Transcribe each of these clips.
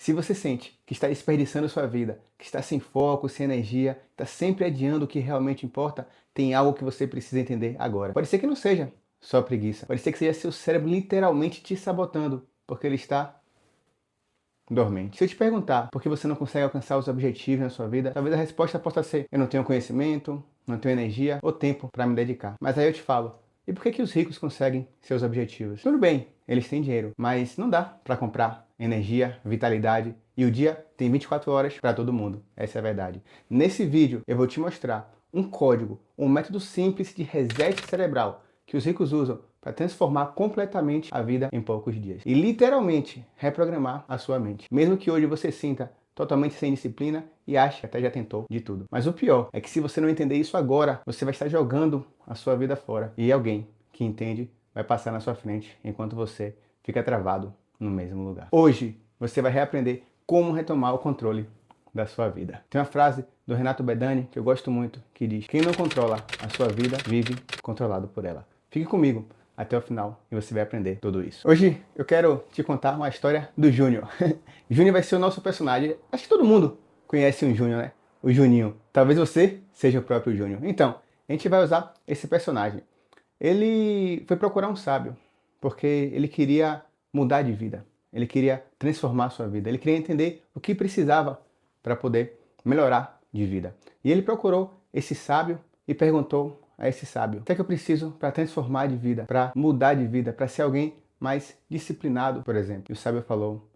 Se você sente que está desperdiçando sua vida, que está sem foco, sem energia, está sempre adiando o que realmente importa, tem algo que você precisa entender agora. Pode ser que não seja só preguiça. Pode ser que seja seu cérebro literalmente te sabotando, porque ele está dormente. Se eu te perguntar por que você não consegue alcançar os objetivos na sua vida, talvez a resposta possa ser: eu não tenho conhecimento, não tenho energia ou tempo para me dedicar. Mas aí eu te falo: e por que os ricos conseguem seus objetivos? Tudo bem, eles têm dinheiro, mas não dá para comprar energia, vitalidade, e o dia tem 24 horas para todo mundo. Essa é a verdade. Nesse vídeo eu vou te mostrar um código, um método simples de reset cerebral que os ricos usam para transformar completamente a vida em poucos dias. E literalmente reprogramar a sua mente. Mesmo que hoje você sinta totalmente sem disciplina e ache que até já tentou de tudo. Mas o pior é que se você não entender isso agora, você vai estar jogando a sua vida fora. E alguém que entende vai passar na sua frente enquanto você fica travado no mesmo lugar. Hoje você vai reaprender como retomar o controle da sua vida. Tem uma frase do Renato Bedani que eu gosto muito, que diz: quem não controla a sua vida vive controlado por ela. Fique comigo até o final e você vai aprender tudo isso. Hoje eu quero te contar uma história do Júnior. Júnior vai ser o nosso personagem. Acho que todo mundo conhece um Júnior, né? O Juninho. Talvez você seja o próprio Júnior. Então, a gente vai usar esse personagem. Ele foi procurar um sábio porque ele queria mudar de vida. Ele queria transformar a sua vida. Ele queria entender o que precisava para poder melhorar de vida. E ele procurou esse sábio e perguntou a esse sábio: o que é que eu preciso para transformar de vida, para mudar de vida, para ser alguém mais disciplinado, por exemplo? E o sábio falou: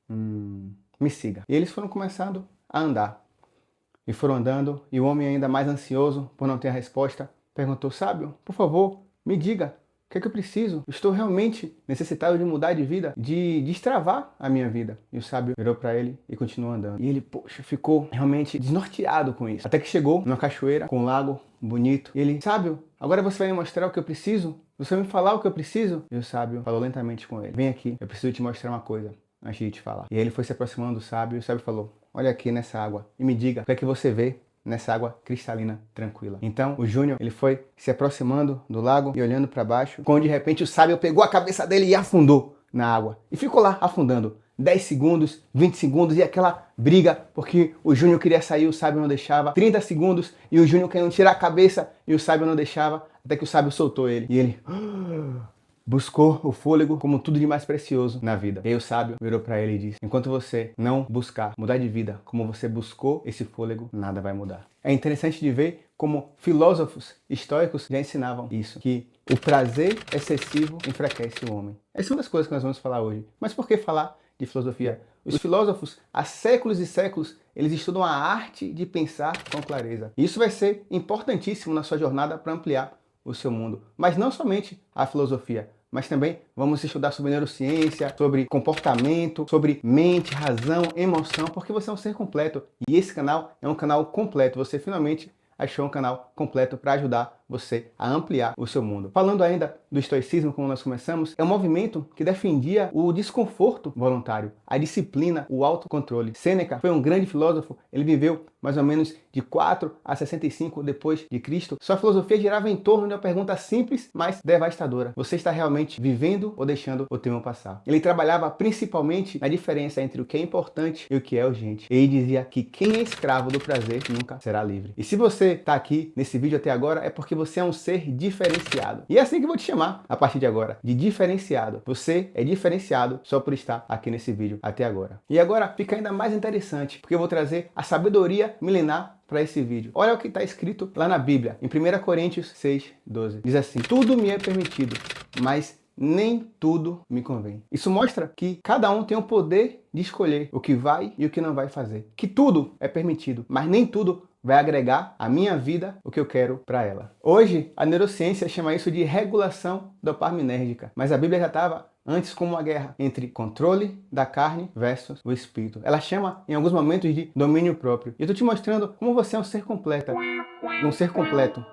me siga. E eles foram começando a andar. E foram andando, e o homem, ainda mais ansioso por não ter a resposta, perguntou: sábio, por favor, me diga, o que é que eu preciso? Estou realmente necessitado de mudar de vida, de destravar a minha vida. E o sábio virou para ele e continuou andando. E ele, poxa, ficou realmente desnorteado com isso. Até que chegou numa cachoeira com um lago bonito. E ele: sábio, agora você vai me mostrar o que eu preciso? Você vai me falar o que eu preciso? E o sábio falou lentamente com ele: vem aqui, eu preciso te mostrar uma coisa antes de te falar. E ele foi se aproximando do sábio e o sábio falou: olha aqui nessa água e me diga o que é que você vê nessa água cristalina, tranquila. Então o Júnior, ele foi se aproximando do lago e olhando para baixo, quando de repente o sábio pegou a cabeça dele e afundou na água. E ficou lá afundando. 10 segundos, 20 segundos e aquela briga, porque o Júnior queria sair, o sábio não deixava. 30 segundos e o Júnior querendo tirar a cabeça e o sábio não deixava, até que o sábio soltou ele. E ele buscou o fôlego como tudo de mais precioso na vida. E aí o sábio virou para ele e disse: enquanto você não buscar mudar de vida como você buscou esse fôlego, nada vai mudar. É interessante de ver como filósofos estoicos já ensinavam isso, que o prazer excessivo enfraquece o homem. Essa é uma das coisas que nós vamos falar hoje. Mas por que falar de filosofia? Os filósofos, há séculos e séculos, eles estudam a arte de pensar com clareza. E isso vai ser importantíssimo na sua jornada para ampliar o seu mundo. Mas não somente a filosofia, mas também vamos estudar sobre neurociência, sobre comportamento, sobre mente, razão, emoção, porque você é um ser completo. E esse canal é um canal completo. Você finalmente achou um canal completo para ajudar você a ampliar o seu mundo. Falando ainda do estoicismo, como nós começamos, é um movimento que defendia o desconforto voluntário, a disciplina, o autocontrole. Sêneca foi um grande filósofo, ele viveu mais ou menos de 4 a 65 depois de Cristo. Sua filosofia girava em torno de uma pergunta simples, mas devastadora: você está realmente vivendo ou deixando o tempo passar? Ele trabalhava principalmente na diferença entre o que é importante e o que é urgente. Ele dizia que quem é escravo do prazer nunca será livre. E se você está aqui nesse vídeo até agora, é porque você é um ser diferenciado. E é assim que eu vou te chamar a partir de agora, de diferenciado. Você é diferenciado só por estar aqui nesse vídeo até agora. E agora fica ainda mais interessante, porque eu vou trazer a sabedoria milenar para esse vídeo. Olha o que está escrito lá na Bíblia, em 1 Coríntios 6:12. Diz assim: tudo me é permitido, mas nem tudo me convém. Isso mostra que cada um tem o poder de escolher o que vai e o que não vai fazer. Que tudo é permitido, mas nem tudo vai agregar à minha vida o que eu quero para ela. Hoje, a neurociência chama isso de regulação dopaminérgica, mas a Bíblia já estava antes como uma guerra entre controle da carne versus o espírito. Ela chama, em alguns momentos, de domínio próprio. E eu estou te mostrando como você é um ser completo. Um ser completo.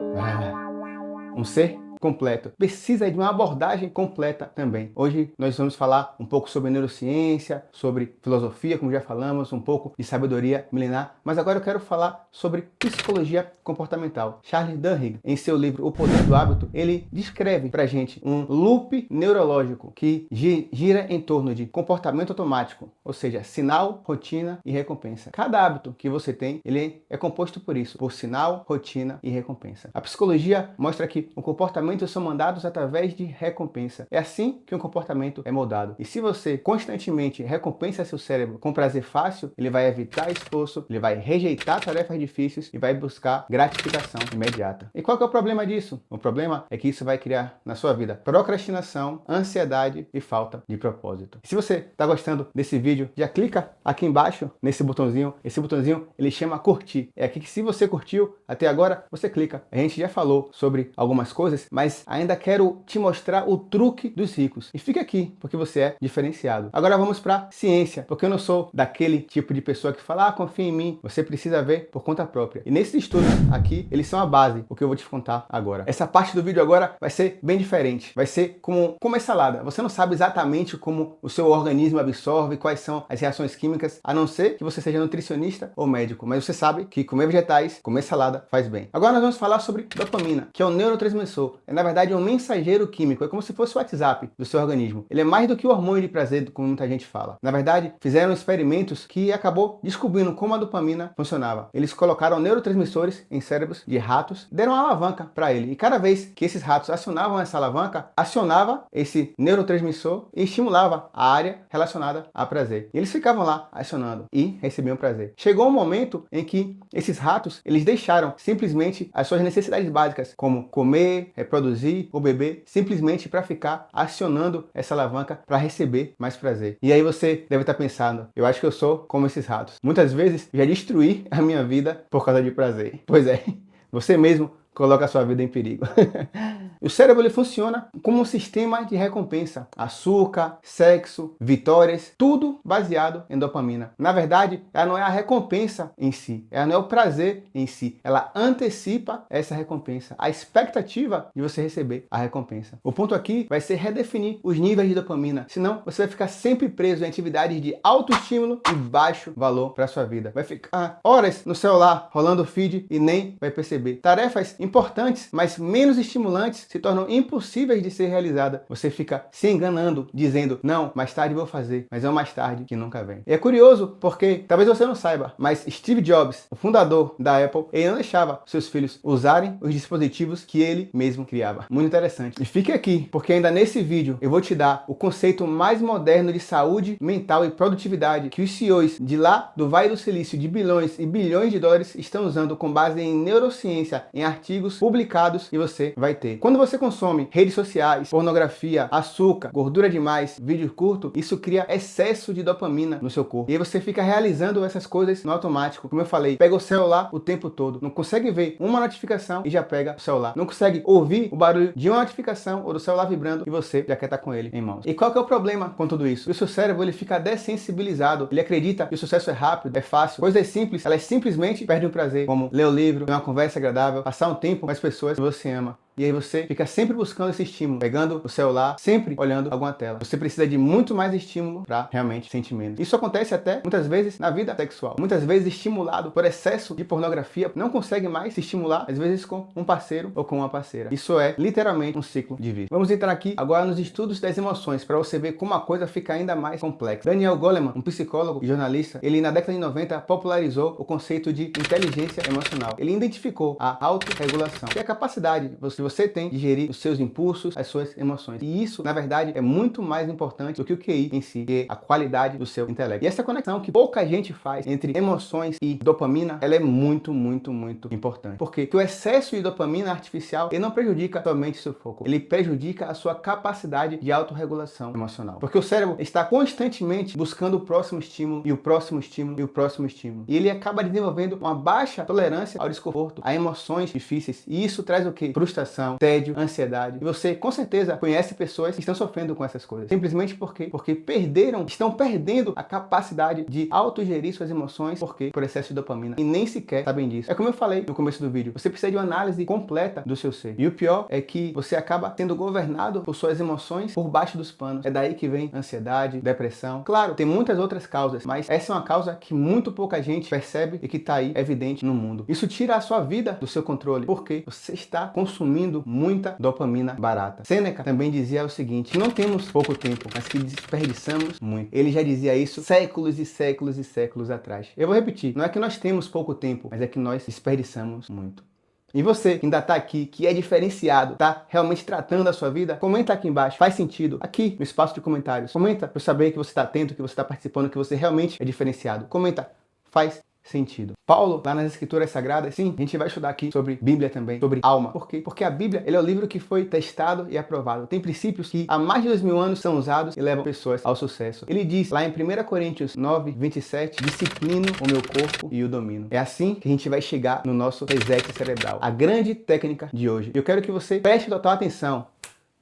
Um ser completo, precisa de uma abordagem completa também. Hoje nós vamos falar um pouco sobre neurociência, sobre filosofia, como já falamos, um pouco de sabedoria milenar, mas agora eu quero falar sobre psicologia comportamental. Charles Duhigg, em seu livro O Poder do Hábito, ele descreve pra gente um loop neurológico que gira em torno de comportamento automático, ou seja, sinal, rotina e recompensa. Cada hábito que você tem, ele é composto por isso, por sinal, rotina e recompensa. A psicologia mostra que os comportamentos são mandados através de recompensa. É assim que um comportamento é moldado. E se você constantemente recompensa seu cérebro com prazer fácil, ele vai evitar esforço, ele vai rejeitar tarefas difíceis e vai buscar gratificação imediata. E qual que é o problema disso? O problema é que isso vai criar na sua vida procrastinação, ansiedade e falta de propósito. Se você está gostando desse vídeo, já clica aqui embaixo nesse botãozinho. Esse botãozinho ele chama curtir. É aqui que se você curtiu até agora, você clica. A gente já falou sobre algumas coisas, mas ainda quero te mostrar o truque dos ricos. E fica aqui, porque você é diferenciado. Agora vamos para ciência, porque eu não sou daquele tipo de pessoa que fala, confia em mim, você precisa ver por conta própria. E nesses estudos aqui, eles são a base, o que eu vou te contar agora. Essa parte do vídeo agora vai ser bem diferente. Vai ser como comer salada. Você não sabe exatamente como o seu organismo absorve, quais são as reações químicas, a não ser que você seja nutricionista ou médico. Mas você sabe que comer vegetais, comer salada faz bem. Agora nós vamos falar sobre dopamina, que é um neurotransmissor. É na verdade um mensageiro químico. É como se fosse o WhatsApp do seu organismo. Ele é mais do que o hormônio de prazer, como muita gente fala. Na verdade, fizeram experimentos que acabou descobrindo como a dopamina funcionava. Eles colocaram neurotransmissores em cérebros de ratos, deram uma alavanca para ele. E cada vez que esses ratos acionavam essa alavanca, acionava esse neurotransmissor e estimulava a área relacionada a prazer. E eles ficavam lá acionando e recebiam prazer. Chegou um momento em que esses ratos, eles deixaram simplesmente as suas necessidades básicas, como comer, reproduzir ou beber, simplesmente para ficar acionando essa alavanca para receber mais prazer. E aí você deve estar pensando, eu acho que eu sou como esses ratos. Muitas vezes já destruí a minha vida por causa de prazer. Pois é, você mesmo coloca a sua vida em perigo. O cérebro ele funciona como um sistema de recompensa. Açúcar, sexo, vitórias, tudo baseado em dopamina. Na verdade, ela não é a recompensa em si, ela não é o prazer em si. Ela antecipa essa recompensa, a expectativa de você receber a recompensa. O ponto aqui vai ser redefinir os níveis de dopamina, senão você vai ficar sempre preso em atividades de alto estímulo e baixo valor para sua vida. Vai ficar horas no celular rolando o feed e nem vai perceber. Tarefas importantes, mas menos estimulantes, se tornam impossíveis de ser realizadas. Você fica se enganando, dizendo, não, mais tarde vou fazer, mas é o mais tarde que nunca vem. E é curioso, porque talvez você não saiba, mas Steve Jobs, o fundador da Apple, ele não deixava seus filhos usarem os dispositivos que ele mesmo criava. Muito interessante. E fique aqui, porque ainda nesse vídeo eu vou te dar o conceito mais moderno de saúde mental e produtividade que os CEOs de lá do Vale do Silício de bilhões e bilhões de dólares estão usando com base em neurociência, em artigos publicados, e você vai ter. Quando você consome redes sociais, pornografia, açúcar, gordura demais, vídeo curto, isso cria excesso de dopamina no seu corpo. E aí você fica realizando essas coisas no automático. Como eu falei, pega o celular o tempo todo. Não consegue ver uma notificação e já pega o celular. Não consegue ouvir o barulho de uma notificação ou do celular vibrando e você já quer estar com ele em mãos. E qual que é o problema com tudo isso? O seu cérebro ele fica dessensibilizado. Ele acredita que o sucesso é rápido, é fácil. Coisas simples, elas simplesmente perdem o prazer. Como ler o livro, ter uma conversa agradável, passar um tempo com as pessoas que você ama. E aí você fica sempre buscando esse estímulo, pegando o celular, sempre olhando alguma tela. Você precisa de muito mais estímulo para realmente sentir menos. Isso acontece até muitas vezes na vida sexual. Muitas vezes estimulado por excesso de pornografia, não consegue mais se estimular, às vezes com um parceiro ou com uma parceira. Isso é literalmente um ciclo de vida. Vamos entrar aqui agora nos estudos das emoções para você ver como a coisa fica ainda mais complexa. Daniel Goleman, um psicólogo e jornalista, ele na década de 90 popularizou o conceito de inteligência emocional. Ele identificou a autorregulação, que é a capacidade que você tem de gerir os seus impulsos, as suas emoções. E isso, na verdade, é muito mais importante do que o QI em si, que é a qualidade do seu intelecto. E essa conexão que pouca gente faz entre emoções e dopamina, ela é muito, muito, muito importante. Porque o excesso de dopamina artificial, ele não prejudica somente o seu foco, ele prejudica a sua capacidade de autorregulação emocional. Porque o cérebro está constantemente buscando o próximo estímulo, e o próximo estímulo, e o próximo estímulo. E ele acaba desenvolvendo uma baixa tolerância ao desconforto, a emoções difíceis. E isso traz o quê? Frustração, frustração, tédio, ansiedade. E você, com certeza, conhece pessoas que estão sofrendo com essas coisas. Simplesmente porque estão perdendo a capacidade de autogerir suas emoções, por excesso de dopamina. E nem sequer sabem disso. É como eu falei no começo do vídeo, você precisa de uma análise completa do seu ser. E o pior é que você acaba sendo governado por suas emoções por baixo dos panos. É daí que vem ansiedade, depressão. Claro, tem muitas outras causas, mas essa é uma causa que muito pouca gente percebe e que está aí evidente no mundo. Isso tira a sua vida do seu controle, porque você está consumindo muita dopamina barata. Sêneca também dizia o seguinte: não temos pouco tempo, mas que desperdiçamos muito. Ele já dizia isso séculos e séculos e séculos atrás. Eu vou repetir, não é que nós temos pouco tempo, mas é que nós desperdiçamos muito. E você que ainda está aqui, que é diferenciado, está realmente tratando a sua vida, comenta aqui embaixo, faz sentido, aqui no espaço de comentários. Comenta para eu saber que você está atento, que você está participando, que você realmente é diferenciado. Comenta, faz sentido. Paulo, lá nas Escrituras Sagradas, sim, a gente vai estudar aqui sobre Bíblia também, sobre alma. Por quê? Porque a Bíblia, ele é o livro que foi testado e aprovado. Tem princípios que há mais de 2000 anos são usados e levam pessoas ao sucesso. Ele diz lá em 1 Coríntios 9, 27, disciplino o meu corpo e o domino. É assim que a gente vai chegar no nosso reset cerebral. A grande técnica de hoje. Eu quero que você preste total atenção.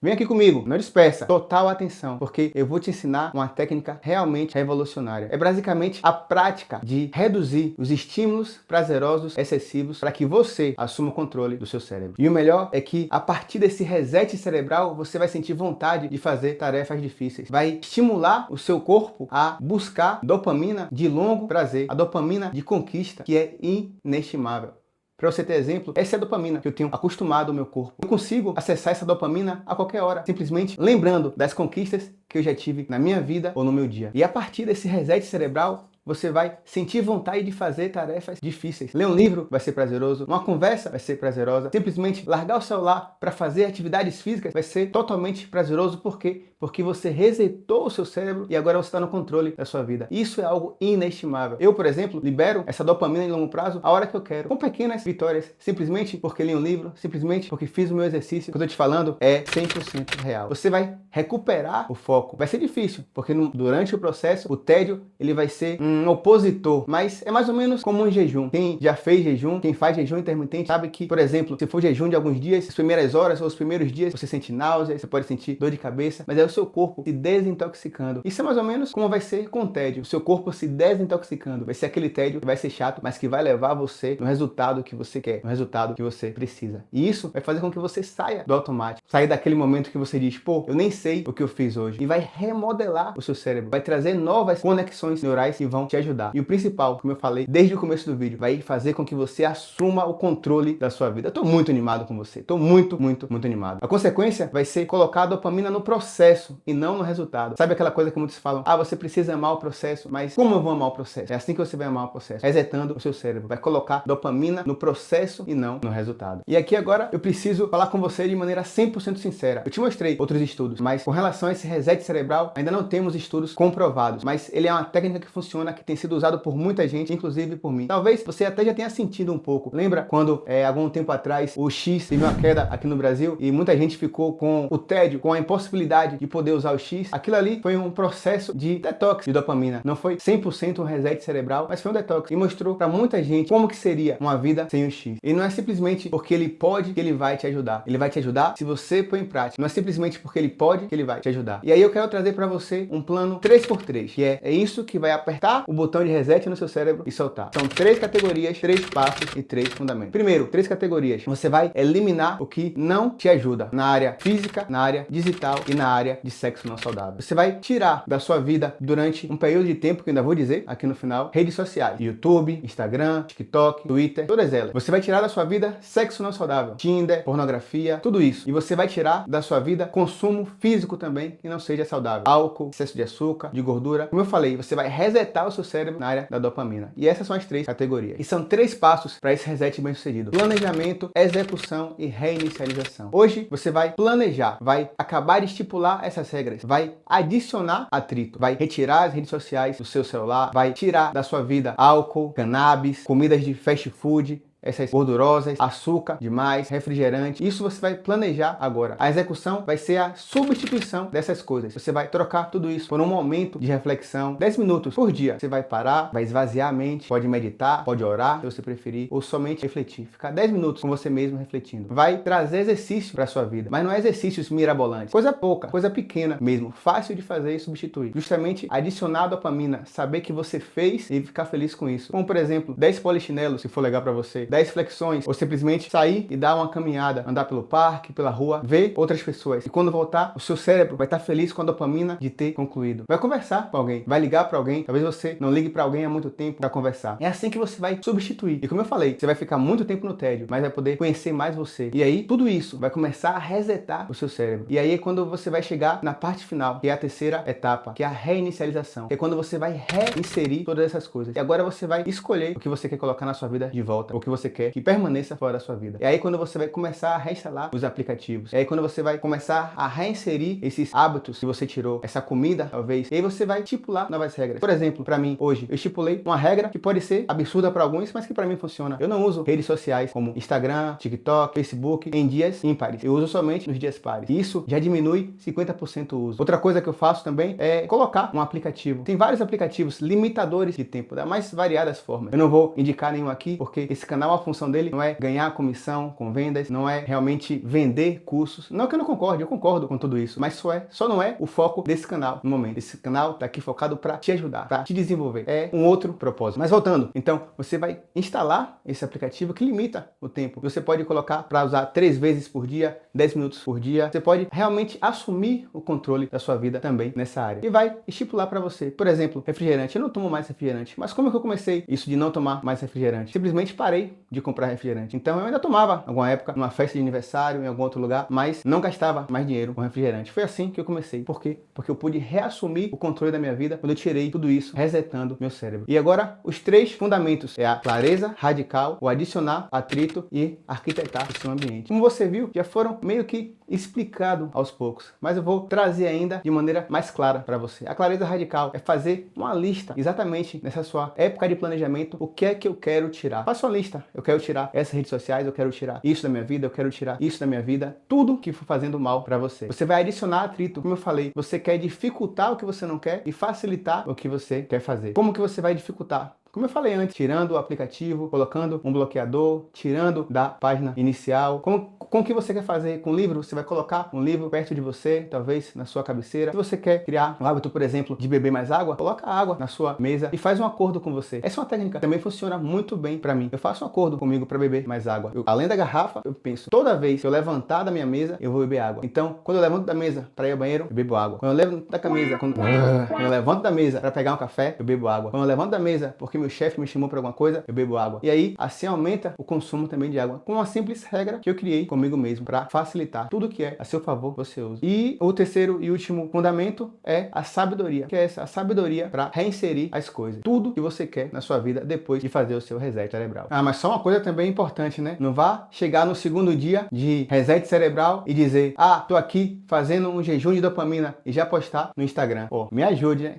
Vem aqui comigo, não dispersa, total atenção, porque eu vou te ensinar uma técnica realmente revolucionária. É basicamente a prática de reduzir os estímulos prazerosos excessivos para que você assuma o controle do seu cérebro. E o melhor é que a partir desse reset cerebral, você vai sentir vontade de fazer tarefas difíceis. Vai estimular o seu corpo a buscar dopamina de longo prazer, a dopamina de conquista, que é inestimável. Para você ter exemplo, essa é a dopamina que eu tenho acostumado o meu corpo. Eu consigo acessar essa dopamina a qualquer hora, simplesmente lembrando das conquistas que eu já tive na minha vida ou no meu dia. E a partir desse reset cerebral, você vai sentir vontade de fazer tarefas difíceis. Ler um livro vai ser prazeroso, uma conversa vai ser prazerosa, simplesmente largar o celular para fazer atividades físicas vai ser totalmente prazeroso. Por quê? Porque você resetou o seu cérebro e agora você está no controle da sua vida. Isso é algo inestimável. Eu, por exemplo, libero essa dopamina em longo prazo a hora que eu quero, com pequenas vitórias, simplesmente porque li um livro, simplesmente porque fiz o meu exercício. O que eu estou te falando é 100% real. Você vai recuperar o foco. Vai ser difícil, porque durante o processo, o tédio ele vai ser um opositor, mas é mais ou menos como um jejum. Quem já fez jejum, quem faz jejum intermitente, sabe que, por exemplo, se for jejum de alguns dias, as primeiras horas ou os primeiros dias, você sente náusea, você pode sentir dor de cabeça, mas é o seu corpo se desintoxicando. Isso é mais ou menos como vai ser com o tédio. O seu corpo se desintoxicando. Vai ser aquele tédio que vai ser chato, mas que vai levar você no resultado que você quer, no resultado que você precisa. E isso vai fazer com que você saia do automático, saia daquele momento que você diz, pô, eu nem sei o que eu fiz hoje. E vai remodelar o seu cérebro, vai trazer novas conexões neurais que vão te ajudar. E o principal, como eu falei desde o começo do vídeo, vai fazer com que você assuma o controle da sua vida. Eu tô muito animado com você. Tô muito animado. A consequência vai ser colocar a dopamina no processo e não no resultado. Sabe aquela coisa que muitos falam? Ah, você precisa amar o processo, mas como eu vou amar o processo? É assim que você vai amar o processo. Resetando o seu cérebro. Vai colocar dopamina no processo e não no resultado. E aqui agora eu preciso falar com você de maneira 100% sincera. Eu te mostrei outros estudos, mas com relação a esse reset cerebral, ainda não temos estudos comprovados. Mas ele é uma técnica que funciona, que tem sido usado por muita gente, inclusive por mim. Talvez você até já tenha sentido um pouco. Lembra quando, algum tempo atrás, o X teve uma queda aqui no Brasil e muita gente ficou com o tédio, com a impossibilidade de poder usar o X? Aquilo ali foi um processo de detox de dopamina. Não foi 100% um reset cerebral, mas foi um detox. E mostrou para muita gente como que seria uma vida sem o X. E não é simplesmente porque ele pode que ele vai te ajudar. Ele vai te ajudar se você põe em prática. Não é simplesmente porque ele pode que ele vai te ajudar. E aí eu quero trazer para você um plano 3x3, que é isso que vai apertar o botão de reset no seu cérebro e soltar. São 3 categorias, 3 passos e 3 fundamentos. Primeiro, 3 categorias. Você vai eliminar o que não te ajuda na área física, na área digital e na área de sexo não saudável. Você vai tirar da sua vida durante um período de tempo, que eu ainda vou dizer aqui no final, redes sociais. YouTube, Instagram, TikTok, Twitter, todas elas. Você vai tirar da sua vida sexo não saudável, Tinder, pornografia, tudo isso. E você vai tirar da sua vida consumo físico também que não seja saudável. Álcool, excesso de açúcar, de gordura. Como eu falei, você vai resetar o seu cérebro na área da dopamina. E essas são as 3 categorias. E são 3 passos para esse reset bem sucedido: planejamento, execução e reinicialização. Hoje você vai planejar, vai acabar de estipular essas regras, vai adicionar atrito, vai retirar as redes sociais do seu celular, vai tirar da sua vida álcool, cannabis, comidas de fast food, essas gordurosas, açúcar demais, refrigerante. Isso você vai planejar agora. A execução vai ser a substituição dessas coisas. Você vai trocar tudo isso por um momento de reflexão, 10 minutos por dia. Você vai parar, vai esvaziar a mente, pode meditar, pode orar, se você preferir, ou somente refletir. Ficar 10 minutos com você mesmo refletindo. Vai trazer exercício para sua vida, mas não é exercícios mirabolantes. Coisa pouca, coisa pequena mesmo, fácil de fazer e substituir. Justamente adicionar dopamina, saber que você fez e ficar feliz com isso. Como, por exemplo, 10 polichinelos, se for legal para você, 10 flexões, ou simplesmente sair e dar uma caminhada, andar pelo parque, pela rua, ver outras pessoas. E quando voltar, o seu cérebro vai estar feliz com a dopamina de ter concluído. Vai conversar com alguém, vai ligar para alguém. Talvez você não ligue para alguém há muito tempo para conversar. É assim que você vai substituir. E como eu falei, você vai ficar muito tempo no tédio, mas vai poder conhecer mais você. E aí, tudo isso vai começar a resetar o seu cérebro. E aí é quando você vai chegar na parte final, que é a terceira etapa, que é a reinicialização. Que é quando você vai reinserir todas essas coisas. E agora você vai escolher o que você quer colocar na sua vida de volta, o que você quer que permaneça fora da sua vida. E aí quando você vai começar a reinstalar os aplicativos. E aí quando você vai começar a reinserir esses hábitos que você tirou, essa comida, talvez. E aí você vai estipular novas regras. Por exemplo, para mim, hoje, eu estipulei uma regra que pode ser absurda para alguns, mas que para mim funciona. Eu não uso redes sociais como Instagram, TikTok, Facebook em dias ímpares. Eu uso somente nos dias pares. E isso já diminui 50% o uso. Outra coisa que eu faço também é colocar um aplicativo. Tem vários aplicativos limitadores de tempo, das mais variadas formas. Eu não vou indicar nenhum aqui, porque esse canal, a função dele não é ganhar comissão com vendas, não é realmente vender cursos. Não que eu não concorde, eu concordo com tudo isso, mas só não é o foco desse canal no momento. Esse canal tá aqui focado para te ajudar, para te desenvolver. É um outro propósito. Mas voltando, então você vai instalar esse aplicativo que limita o tempo. Você pode colocar para usar 3 vezes por dia, 10 minutos por dia. Você pode realmente assumir o controle da sua vida também nessa área. E vai estipular para você. Por exemplo, refrigerante. Eu não tomo mais refrigerante. Mas como é que eu comecei isso de não tomar mais refrigerante? Simplesmente parei de comprar refrigerante. Então eu ainda tomava alguma época, numa festa de aniversário, em algum outro lugar, mas não gastava mais dinheiro com refrigerante. Foi assim que eu comecei. Por quê? Porque eu pude reassumir o controle da minha vida quando eu tirei tudo isso, resetando meu cérebro. E agora, os 3 fundamentos é a clareza radical, o adicionar atrito e arquitetar o seu ambiente. Como você viu, já foram meio que explicado aos poucos, mas eu vou trazer ainda de maneira mais clara para você. A clareza radical é fazer uma lista exatamente nessa sua época de planejamento, o que é que eu quero tirar. Faça uma lista. Eu quero tirar essas redes sociais, eu quero tirar isso da minha vida, eu quero tirar isso da minha vida, tudo que for fazendo mal para você. Você vai adicionar atrito, como eu falei, você quer dificultar o que você não quer e facilitar o que você quer fazer. Como que você vai dificultar? Como eu falei antes, tirando o aplicativo, colocando um bloqueador, tirando da página inicial. Com o que você quer fazer com o livro, você vai colocar um livro perto de você, talvez na sua cabeceira. Se você quer criar um hábito, por exemplo, de beber mais água, coloca água na sua mesa e faz um acordo com você. Essa é uma técnica que também funciona muito bem para mim. Eu faço um acordo comigo para beber mais água. Além da garrafa, eu penso, toda vez que eu levantar da minha mesa, eu vou beber água. Então, quando eu levanto da mesa para ir ao banheiro, eu bebo água. Quando eu levanto da camisa, quando eu levanto da mesa para pegar um café, eu bebo água. Quando eu levanto da mesa porque meu chefe me chamou para alguma coisa, eu bebo água. E aí, assim aumenta o consumo também de água. Com uma simples regra que eu criei comigo mesmo para facilitar tudo que é a seu favor, você usa. E o terceiro e último fundamento é a sabedoria, que é essa, a sabedoria para reinserir as coisas. Tudo que você quer na sua vida depois de fazer o seu reset cerebral. Ah, mas só uma coisa também importante, né? Não vá chegar no segundo dia de reset cerebral e dizer, ah, tô aqui fazendo um jejum de dopamina e já postar no Instagram. Pô, me ajude, né?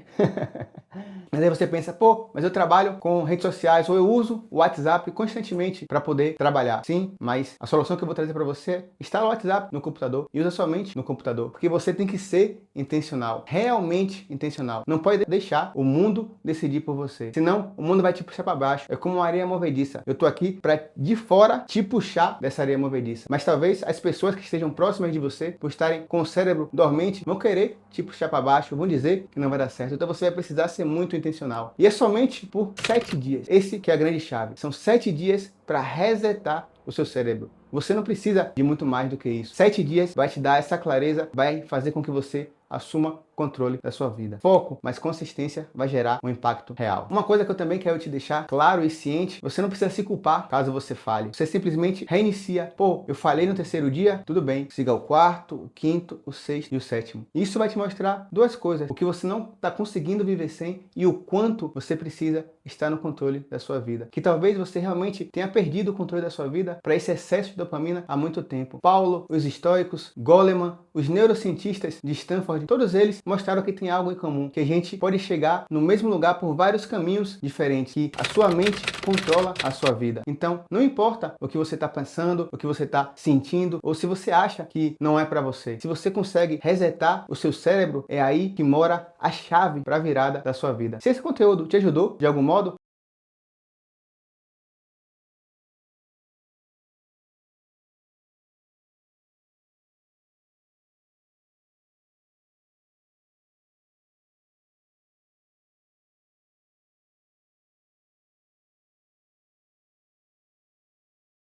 Mas aí você pensa, pô, mas eu trabalho com redes sociais ou eu uso o WhatsApp constantemente para poder trabalhar. Sim, mas a solução que eu vou trazer para você é instala o WhatsApp no computador e usa somente no computador. Porque você tem que ser intencional, realmente intencional. Não pode deixar o mundo decidir por você. Senão, o mundo vai te puxar para baixo. É como uma areia movediça. Eu tô aqui para de fora te puxar dessa areia movediça. Mas talvez as pessoas que estejam próximas de você, por estarem com o cérebro dormente, vão querer te puxar para baixo, vão dizer que não vai dar certo. Então você vai precisar ser muito intencional. E é somente por 7 dias. Esse que é a grande chave. São 7 dias para resetar o seu cérebro. Você não precisa de muito mais do que isso. 7 dias vai te dar essa clareza, vai fazer com que você assuma controle da sua vida. Foco, mas consistência vai gerar um impacto real. Uma coisa que eu também quero te deixar claro e ciente, você não precisa se culpar caso você falhe. Você simplesmente reinicia. Pô, eu falhei no terceiro dia? Tudo bem. Siga o quarto, o quinto, o sexto e o sétimo. Isso vai te mostrar duas coisas. O que você não está conseguindo viver sem e o quanto você precisa estar no controle da sua vida. Que talvez você realmente tenha perdido o controle da sua vida para esse excesso de dopamina há muito tempo. Paulo, os estoicos, Goleman, os neurocientistas de Stanford Howard, todos eles mostraram que tem algo em comum, que a gente pode chegar no mesmo lugar por vários caminhos diferentes, que a sua mente controla a sua vida. Então, não importa o que você está pensando, o que você está sentindo, ou se você acha que não é para você. Se você consegue resetar o seu cérebro, é aí que mora a chave para a virada da sua vida. Se esse conteúdo te ajudou de algum modo,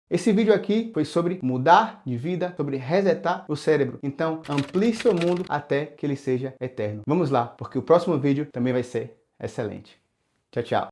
esse vídeo aqui foi sobre mudar de vida, sobre resetar o cérebro. Então, amplie seu mundo até que ele seja eterno. Vamos lá, porque o próximo vídeo também vai ser excelente. Tchau, tchau.